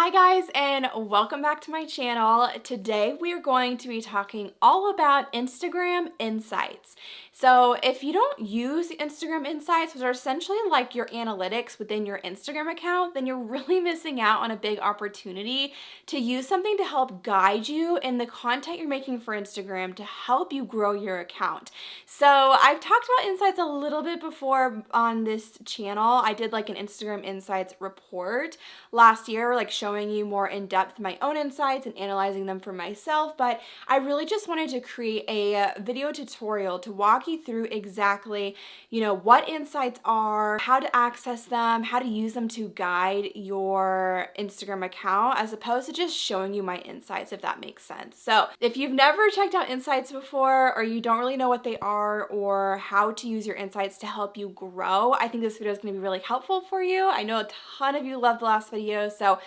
Hi guys, and welcome back to my channel. Today we are going to be talking all about Instagram Insights. So if you don't use Instagram Insights, which are essentially like your analytics within your Instagram account, then you're really missing out on a big opportunity to use something to help guide you in the content you're making for Instagram to help you grow your account. So I've talked about Insights a little bit before on this channel. I did like an Instagram Insights report last year, like showing you more in depth my own insights and analyzing them for myself, but I really just wanted to create a video tutorial to walk you through exactly, what insights are, how to access them, how to use them to guide your Instagram account, as opposed to just showing you my insights, if that makes sense. So if you've never checked out insights before, or you don't really know what they are or how to use your insights to help you grow, I think this video is going to be really helpful for you. I know a ton of you loved the last video, so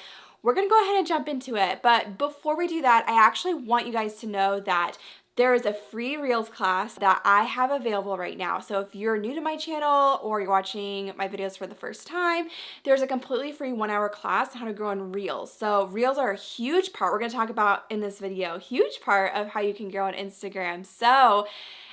we're gonna go ahead and jump into it. But before we do that, I actually want you guys to know that there is a free Reels class that I have available right now. So if you're new to my channel or you're watching my videos for the first time, there's a completely free 1-hour class on how to grow in Reels. So Reels are a huge part, we're gonna talk about in this video, huge part of how you can grow on Instagram. So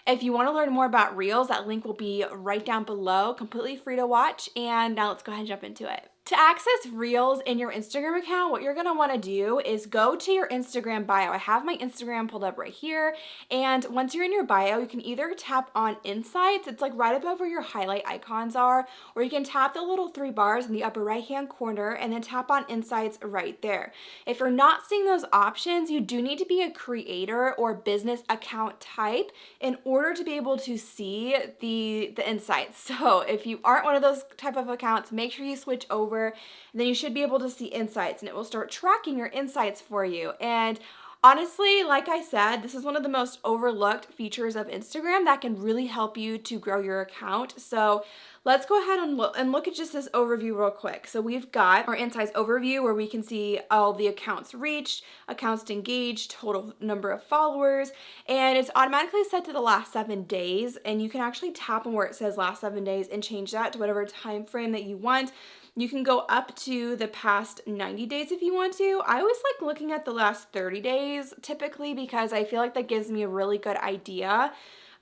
if you want to learn more about Reels, that link will be right down below, completely free to watch. And now let's go ahead and jump into it. To access Reels in your Instagram account, what you're going to want to do is go to your Instagram bio. I have my Instagram pulled up right here. And once you're in your bio, you can either tap on Insights. It's like right above where your highlight icons are, or you can tap the little 3 bars in the upper right-hand corner and then tap on Insights right there. If you're not seeing those options, you do need to be a creator or business account type in order to be able to see the insights. So if you aren't one of those type of accounts, make sure you switch over, and then you should be able to see insights, and it will start tracking your insights for you. And honestly, like I said, this is one of the most overlooked features of Instagram that can really help you to grow your account. So let's go ahead and look at just this overview real quick. So we've got our insights overview where we can see all the accounts reached, accounts engaged, total number of followers, and it's automatically set to the last 7 days. And you can actually tap on where it says last 7 days and change that to whatever time frame that you want. You can go up to the past 90 days if you want to. I always like looking at the last 30 days typically because I feel like that gives me a really good idea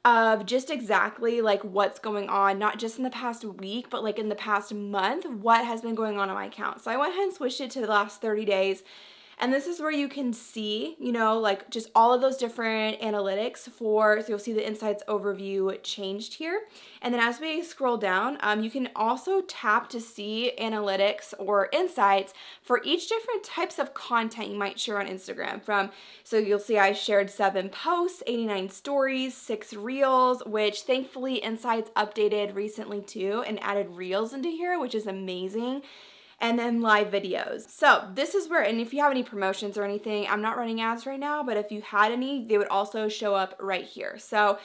of just exactly like what's going on, not just in the past week, but like in the past month, what has been going on my account. So I went ahead and switched it to the last 30 days. And this is where you can see, like just all of those different analytics so you'll see the insights overview changed here. And then as we scroll down, you can also tap to see analytics or insights for each different types of content you might share on Instagram. So you'll see I shared 7 posts, 89 stories, 6 reels, which thankfully Insights updated recently too and added reels into here, which is amazing. And then live videos. So this is where, and if you have any promotions or anything, I'm not running ads right now, but if you had any, they would also show up right here. So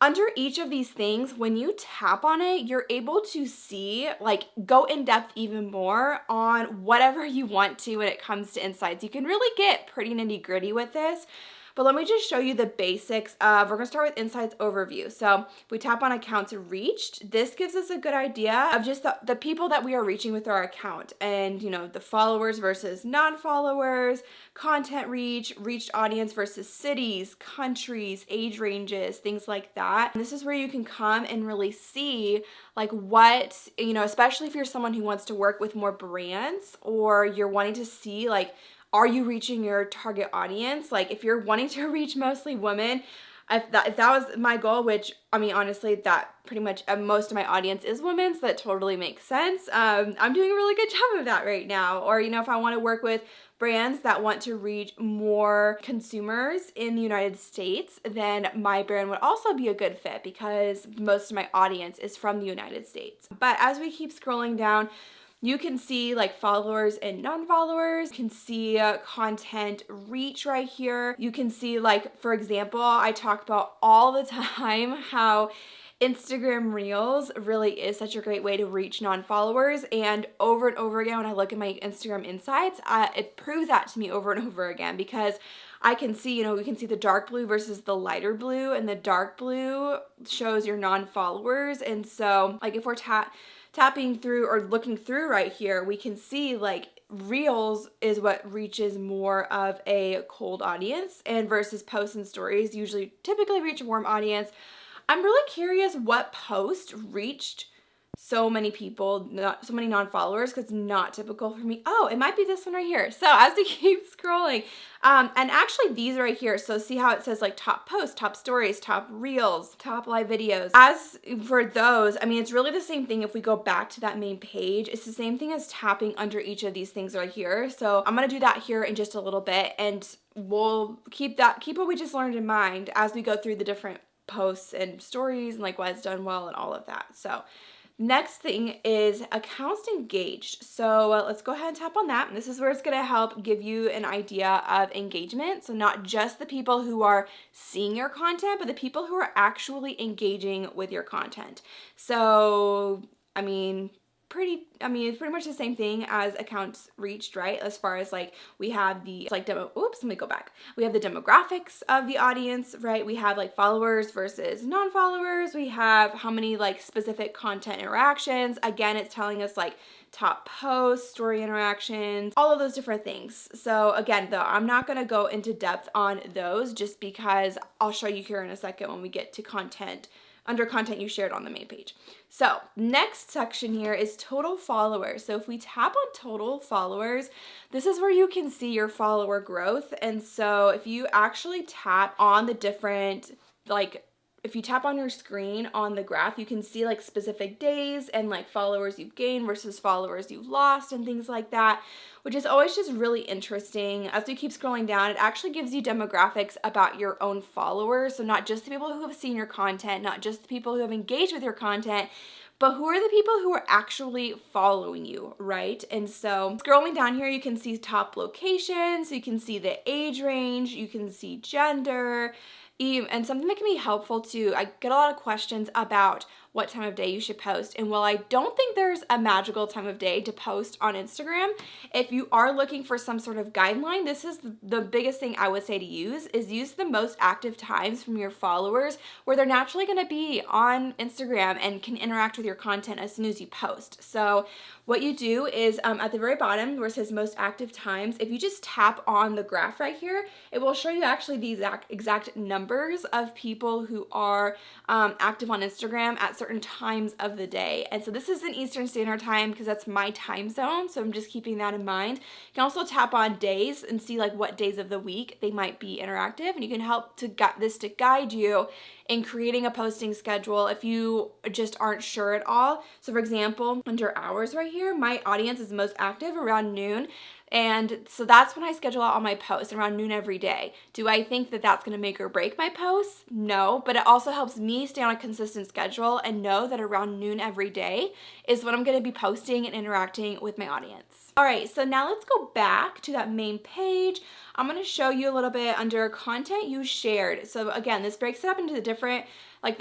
under each of these things, when you tap on it, you're able to see, like, go in depth even more on whatever you want to when it comes to insights. You can really get pretty nitty gritty with this. But let me just show you the basics of, we're gonna start with Insights Overview. So if we tap on accounts reached, this gives us a good idea of just the people that we are reaching with our account, and the followers versus non-followers, content reach, reached audience versus cities, countries, age ranges, things like that. And this is where you can come and really see like what, especially if you're someone who wants to work with more brands, or you're wanting to see like, are you reaching your target audience? Like if you're wanting to reach mostly women, if that was my goal, which I mean, honestly, that pretty much most of my audience is women, so that totally makes sense. I'm doing a really good job of that right now. Or, if I want to work with brands that want to reach more consumers in the United States, then my brand would also be a good fit because most of my audience is from the United States. But as we keep scrolling down, you can see like followers and non-followers. You can see content reach right here. You can see, like, for example, I talk about all the time how Instagram Reels really is such a great way to reach non-followers, and over again when I look at my Instagram Insights, it proves that to me over and over again, because I can see, we can see the dark blue versus the lighter blue, and the dark blue shows your non-followers. And so like if we're tapping through or looking through right here, we can see like Reels is what reaches more of a cold audience, and versus posts and stories usually typically reach a warm audience. I'm really curious what post reached so many people, not so many non-followers, because it's not typical for me. Oh, it might be this one right here. So as we keep scrolling, and actually these right here, so see how it says like top posts, top stories, top reels, top live videos. As for those, I mean, it's really the same thing. If we go back to that main page, it's the same thing as tapping under each of these things right here. So I'm gonna do that here in just a little bit, and we'll keep what we just learned in mind as we go through the different posts and stories and like what's done well and all of that. So next thing is accounts engaged. So let's go ahead and tap on that. And this is where it's gonna help give you an idea of engagement. So not just the people who are seeing your content, but the people who are actually engaging with your content. So, it's pretty much the same thing as accounts reached, right? As far as like we have the let me go back. We have the demographics of the audience, right? We have like followers versus non-followers. We have how many like specific content interactions. Again, it's telling us like top posts, story interactions, all of those different things. So again, though, I'm not going to go into depth on those just because I'll show you here in a second when we get to content, under content you shared on the main page. So next section here is total followers. So if we tap on total followers, this is where you can see your follower growth. And so if you actually tap on the different, like if you tap on your screen on the graph, you can see like specific days and like followers you've gained versus followers you've lost and things like that, which is always just really interesting. As we keep scrolling down, it actually gives you demographics about your own followers. So not just the people who have seen your content, not just the people who have engaged with your content, but who are the people who are actually following you, right? And so scrolling down here, you can see top locations, you can see the age range, you can see gender, and something that can be helpful too. I get a lot of questions about what time of day you should post. And while I don't think there's a magical time of day to post on Instagram, if you are looking for some sort of guideline, this is the biggest thing I would say to use the most active times from your followers where they're naturally going to be on Instagram and can interact with your content as soon as you post. So what you do is at the very bottom where it says most active times, if you just tap on the graph right here, it will show you actually the exact numbers of people who are active on Instagram at certain times of the day. And so this is in Eastern Standard Time because that's my time zone. So I'm just keeping that in mind. You can also tap on days and see like what days of the week they might be interactive. And you can help to get this to guide you in creating a posting schedule if you just aren't sure at all. So for example, under hours right here, my audience is most active around noon. And so that's when I schedule out all my posts around noon every day. Do I think that that's going to make or break my posts? No, but it also helps me stay on a consistent schedule and know that around noon every day is when I'm going to be posting and interacting with my audience. All right, so now let's go back to that main page. I'm going to show you a little bit under content you shared. So again, this breaks it up into the different,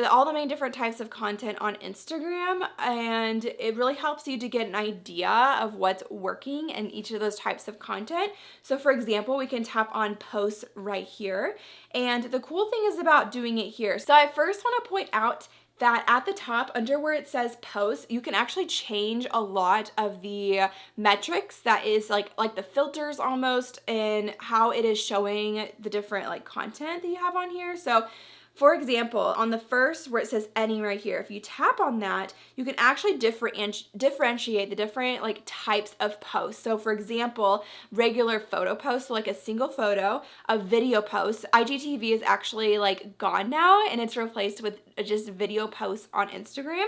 all the main different types of content on Instagram, and it really helps you to get an idea of what's working in each of those types of content. So for example, we can tap on posts right here. And the cool thing is about doing it here. So I first want to point out that at the top, under where it says post, you can actually change a lot of the metrics that is like the filters almost, and how it is showing the different content that you have on here. So for example, on the first where it says any right here, if you tap on that, you can actually differentiate the different types of posts. So for example, regular photo posts, so like a single photo, a video post. IGTV is actually gone now, and it's replaced with just video posts on Instagram.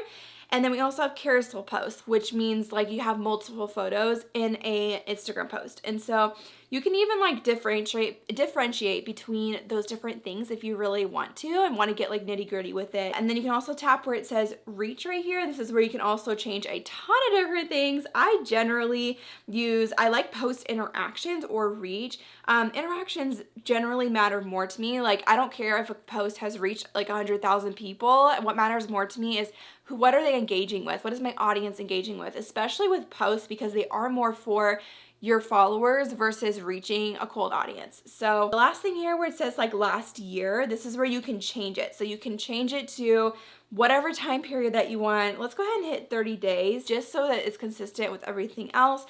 And then we also have carousel posts, which means you have multiple photos in a Instagram post. And so you can even differentiate between those different things if you really want to and want to get nitty gritty with it. And then you can also tap where it says reach right here. This is where you can also change a ton of different things. I generally like post interactions or reach. Interactions generally matter more to me. I don't care if a post has reached 100,000 people. What matters more to me is what are they engaging with? What is my audience engaging with? Especially with posts, because they are more for your followers versus reaching a cold audience. So the last thing here where it says last year, this is where you can change it. So you can change it to whatever time period that you want. Let's go ahead and hit 30 days just so that it's consistent with everything else.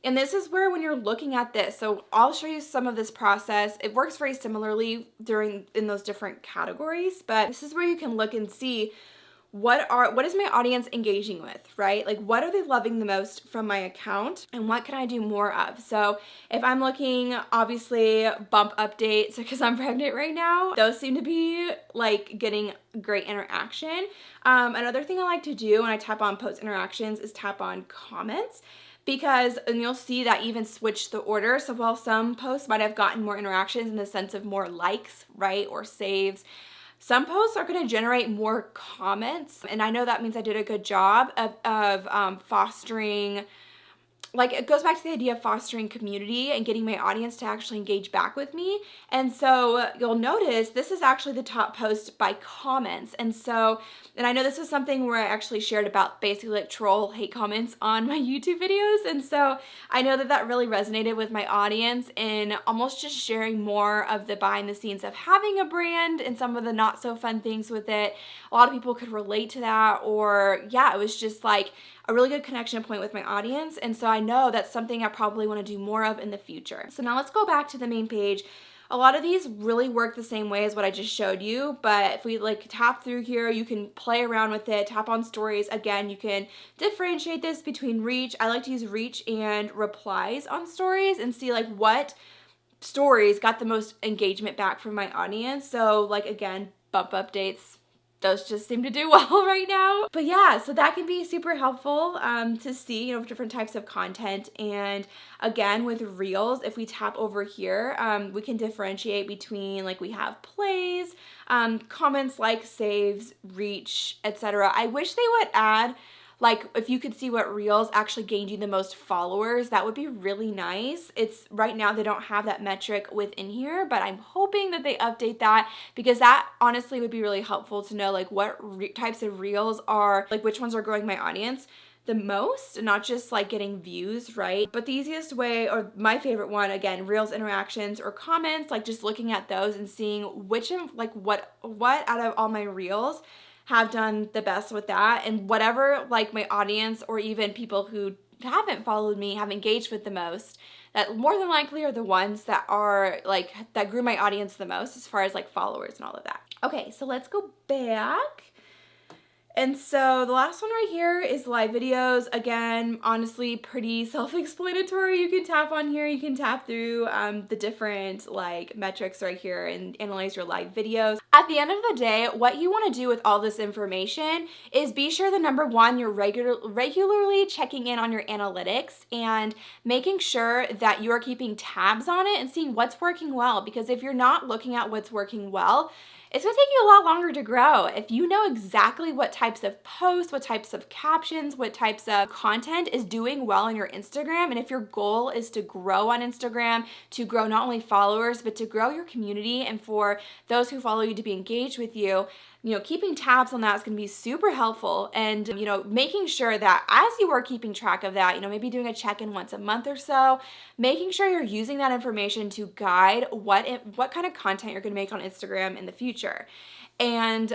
And this is where when you're looking at this, so I'll show you some of this process. It works very similarly in those different categories, but this is where you can look and see what is my audience engaging with, right? Like what are they loving the most from my account and what can I do more of? So if I'm looking, obviously bump updates because I'm pregnant right now, those seem to be like getting great interaction. Another thing I like to do when I tap on post interactions is tap on comments, and you'll see that even switch the order. So while some posts might have gotten more interactions in the sense of more likes, right, or saves, some posts are going to generate more comments, and I know that means I did a good job of fostering, like it goes back to the idea of fostering community and getting my audience to actually engage back with me. And so you'll notice this is actually the top post by comments. And I know this is something where I actually shared about basically like troll hate comments on my YouTube videos. And so I know that really resonated with my audience in almost just sharing more of the behind the scenes of having a brand and some of the not so fun things with it. A lot of people could relate to that, or yeah, it was just like a really good connection point with my audience. And so I know that's something I probably want to do more of in the future. So now let's go back to the main page. A lot of these really work the same way as what I just showed you, but if we like tap through here, you can play around with it, tap on stories. Again, you can differentiate this between reach. I like to use reach and replies on stories and see like what stories got the most engagement back from my audience. So like again, bump updates, those just seem to do well right now. But yeah, so that can be super helpful to see, you know, different types of content. And again, with Reels, if we tap over here, we can differentiate between like we have plays, comments, like saves, reach, etc. I wish they would add, like if you could see what Reels actually gained you the most followers, that would be really nice. It's right now they don't have that metric within here, but I'm hoping that they update that, because that honestly would be really helpful to know like what types of Reels are, like which ones are growing my audience the most, and not just like getting views, right? But the easiest way, or my favorite one, again, Reels interactions or comments, like just looking at those and seeing which of like what out of all my Reels have done the best with that, and whatever like my audience or even people who haven't followed me have engaged with the most, that more than likely are the ones that are like that grew my audience the most as far as like followers and all of that. Okay, so let's go back. And so the last one right here is live videos. Again, honestly, pretty self-explanatory. You can tap on here, you can tap through the different like metrics right here and analyze your live videos. At the end of the day, what you want to do with all this information is be sure that number one, you're regularly checking in on your analytics and making sure that you're keeping tabs on it and seeing what's working well. Because if you're not looking at what's working well, it's gonna take you a lot longer to grow. If you know exactly what types of posts, what types of captions, what types of content is doing well on your Instagram, and if your goal is to grow on Instagram, to grow not only followers, but to grow your community and for those who follow you to be engaged with you, you know, keeping tabs on that is going to be super helpful. And, you know, making sure that as you are keeping track of that, you know, maybe doing a check-in once a month or so, making sure you're using that information to guide what kind of content you're going to make on Instagram in the future. And,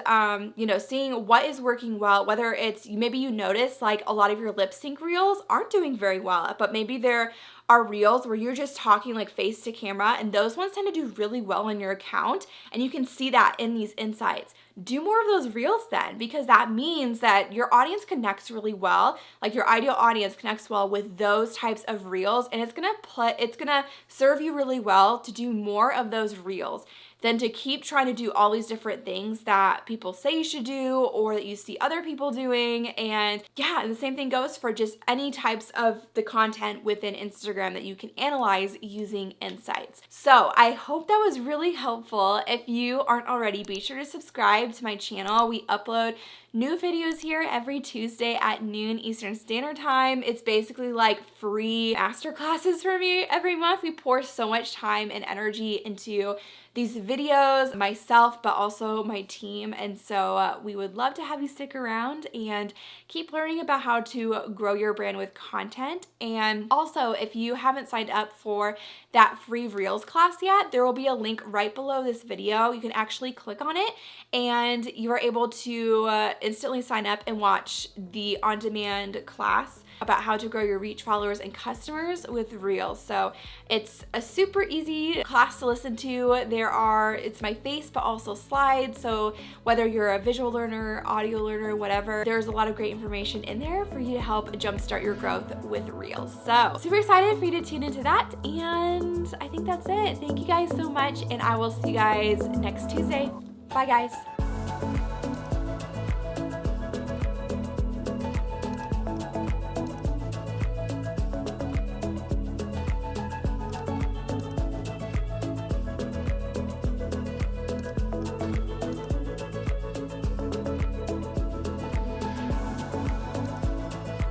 you know, seeing what is working well, whether it's, maybe you notice like a lot of your lip sync reels aren't doing very well, but maybe there are reels where you're just talking like face to camera, and those ones tend to do really well on your account, and you can see that in these insights. Do more of those reels then, because that means that your audience connects really well, like your ideal audience connects well with those types of reels, and it's gonna serve you really well to do more of those reels than to keep trying to do all these different things that people say you should do or that you see other people doing. And yeah, the same thing goes for just any types of the content within Instagram that you can analyze using insights. So I hope that was really helpful. If you aren't already, be sure to subscribe to my channel. We upload new videos here every Tuesday at noon Eastern Standard Time. It's basically like free masterclasses for me every month. We pour so much time and energy into these videos, myself, but also my team. And so we would love to have you stick around and keep learning about how to grow your brand with content. And also, if you haven't signed up for that free Reels class yet, there will be a link right below this video. You can actually click on it and you are able to instantly sign up and watch the on-demand class about how to grow your reach, followers, and customers with Reels. So it's a super easy class to listen to. It's my face, but also slides. So whether you're a visual learner, audio learner, whatever, there's a lot of great information in there for you to help jumpstart your growth with Reels. So super excited for you to tune into that. And I think that's it. Thank you guys so much. And I will see you guys next Tuesday. Bye guys.